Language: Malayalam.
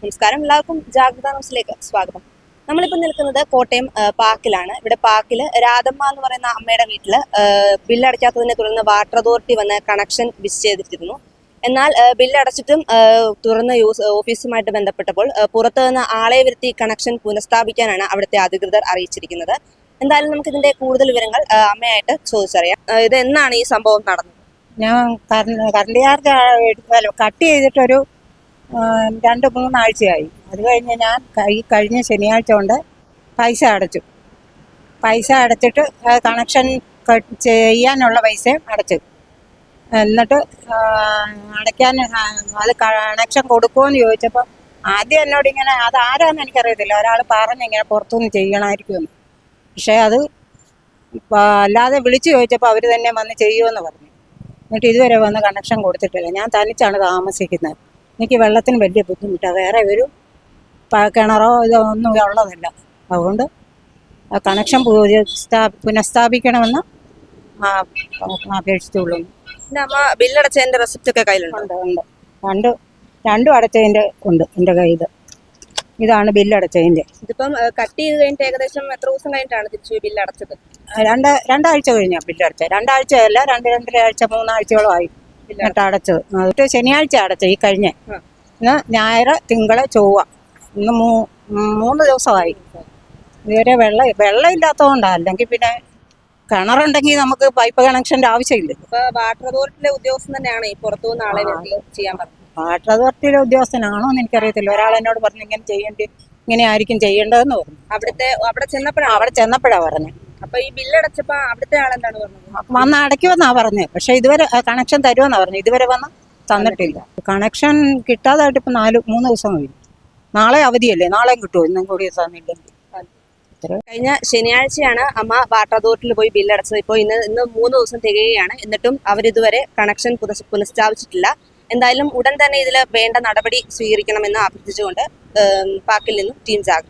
നമസ്കാരം, എല്ലാവർക്കും ജാഗ്രത ന്യൂസിലേക്ക് സ്വാഗതം. നമ്മളിപ്പോൾ നിൽക്കുന്നത് കോട്ടയം പാക്കിലാണ്. ഇവിടെ പാക്കിൽ രാധമ്മ എന്ന് പറയുന്ന അമ്മയുടെ വീട്ടിൽ ബില്ലടയ്ക്കാത്തതിനെ തുടർന്ന് വാട്ടർ അതോറിറ്റി വന്ന് കണക്ഷൻ വിച്ഛേദിച്ചിരുന്നു. എന്നാൽ ബില്ലടച്ചിട്ടും തുറന്ന ഓഫീസുമായിട്ട് ബന്ധപ്പെട്ടപ്പോൾ പുറത്തു നിന്ന് ആളെ വരുത്തി കണക്ഷൻ പുനഃസ്ഥാപിക്കാനാണ് അവിടുത്തെ അധികൃതർ അറിയിച്ചിരിക്കുന്നത്. എന്തായാലും നമുക്ക് ഇതിന്റെ കൂടുതൽ വിവരങ്ങൾ അമ്മയായിട്ട് ചോദിച്ചറിയാം. ഇത് എന്നാണ് ഈ സംഭവം നടന്നത്? ഞാൻ കറണ്ട് ചാർജ് കട്ട് ചെയ്തിട്ടൊരു 2-3 ആഴ്ചയായി. അത് കഴിഞ്ഞ് ഞാൻ കഴിഞ്ഞ ശനിയാഴ്ച കൊണ്ട് പൈസ അടച്ചിട്ട് കണക്ഷൻ ചെയ്യാനുള്ള പൈസയും അടച്ചു. എന്നിട്ട് അടയ്ക്കാൻ അത് കണക്ഷൻ കൊടുക്കുമെന്ന് ചോദിച്ചപ്പോൾ ആദ്യം എന്നോട് ഇങ്ങനെ അത് ആരാന്ന് എനിക്കറിയത്തില്ല, ഒരാൾ പറഞ്ഞിങ്ങനെ പുറത്തുനിന്ന് ചെയ്യണമായിരിക്കുമെന്ന്. പക്ഷേ അത് അല്ലാതെ വിളിച്ചു ചോദിച്ചപ്പോൾ അവർ തന്നെ വന്ന് ചെയ്യുമെന്ന് പറഞ്ഞു. എന്നിട്ട് ഇതുവരെ വന്ന് കണക്ഷൻ കൊടുത്തിട്ടില്ല. ഞാൻ തനിച്ചാണ് താമസിക്കുന്നത്. എനിക്ക് വെള്ളത്തിന് വലിയ ബുദ്ധിമുട്ടാണ്. വേറെ ഒരു കിണറോ ഇതോ ഒന്നും ഉള്ളതല്ല. അതുകൊണ്ട് കണക്ഷൻ പുനഃസ്ഥാപിക്കണമെന്ന് അപേക്ഷിച്ചുള്ളൂ. അമ്മ ബില്ലടച്ചതിന്റെ റെസിപ്റ്റ് ഒക്കെ കയ്യിലുണ്ട്? ഉണ്ട്. രണ്ടും അടച്ചതിൻ്റെ ഉണ്ട് എൻ്റെ കയ്യിൽ. ഇതാണ് ബില്ലടച്ചതിൻ്റെ. ഇതിപ്പം കട്ട് ചെയ്ത് കഴിഞ്ഞിട്ട് ഏകദേശം എത്ര ദിവസം കഴിഞ്ഞിട്ടാണ് തിരിച്ചു ബില്ലടച്ചത്? രണ്ടാഴ്ച കഴിഞ്ഞാൽ ബില്ലടച്ചത്. 2 ആഴ്ചയല്ല, 2-2.5 ആഴ്ച 3 ആഴ്ചയോളം ആയി എന്നിട്ട് അടച്ചത്. എന്നിട്ട് ശനിയാഴ്ച അടച്ചത്. ഈ കഴിഞ്ഞ ഇന്ന് ഞായർ, തിങ്കൾ, ചൊവ്വ, ഇന്ന് 3 ദിവസമായി. ഇതുവരെ വെള്ളം ഇല്ലാത്തതുകൊണ്ടാണ്. അല്ലെങ്കിൽ പിന്നെ കിണറുണ്ടെങ്കിൽ നമുക്ക് പൈപ്പ് കണക്ഷൻ്റെ ആവശ്യമില്ല. വാട്ടർ അതോറിറ്റിയിലെ ഉദ്യോഗസ്ഥൻ തന്നെയാണ് ഈ പുറത്തുനിന്ന് ആളെ ചെയ്യാൻ പറഞ്ഞത്. വാട്ടർ അതോറിറ്റിയിലെ ഉദ്യോഗസ്ഥനാണോ എന്ന് എനിക്കറിയത്തില്ല. ഒരാൾ എന്നോട് പറഞ്ഞു ഇങ്ങനെ ആയിരിക്കും ചെയ്യേണ്ടതെന്ന് പറഞ്ഞു. അവിടെ ചെന്നപ്പോഴാണ് പറഞ്ഞത്. അപ്പൊ ഈ ബില്ലടച്ചപ്പോ അവിടുത്തെ ആളെന്താണ് പറഞ്ഞത്? വന്ന് അടയ്ക്കുമെന്നാ പറഞ്ഞത്. പക്ഷെ ഇതുവരെ കണക്ഷൻ തരുമെന്നാ പറഞ്ഞത്. ഇതുവരെ വന്ന് തന്നിട്ടില്ല. കണക്ഷൻ കിട്ടാതായിട്ട് ഇപ്പൊ 3 ദിവസം കഴിഞ്ഞു. നാളെ അവധിയല്ലേ, നാളെയും കിട്ടുമോ? ഇന്നും കൂടി തന്നില്ലെങ്കിൽ. കഴിഞ്ഞ ശനിയാഴ്ചയാണ് അമ്മ വാട്ടർ അതോറിറ്റിയിൽ പോയി ബില്ലടച്ചത്. ഇപ്പോൾ ഇന്ന് 3 ദിവസം തികയുകയാണ്. എന്നിട്ടും അവരിതുവരെ കണക്ഷൻ പുനഃസ്ഥാപിച്ചിട്ടില്ല. എന്തായാലും ഉടൻ തന്നെ ഇതിൽ വേണ്ട നടപടി സ്വീകരിക്കണമെന്ന് അഭ്യർത്ഥിച്ചുകൊണ്ട് പാക്കിൽ നിന്നും ടീം ജാഗ്രത.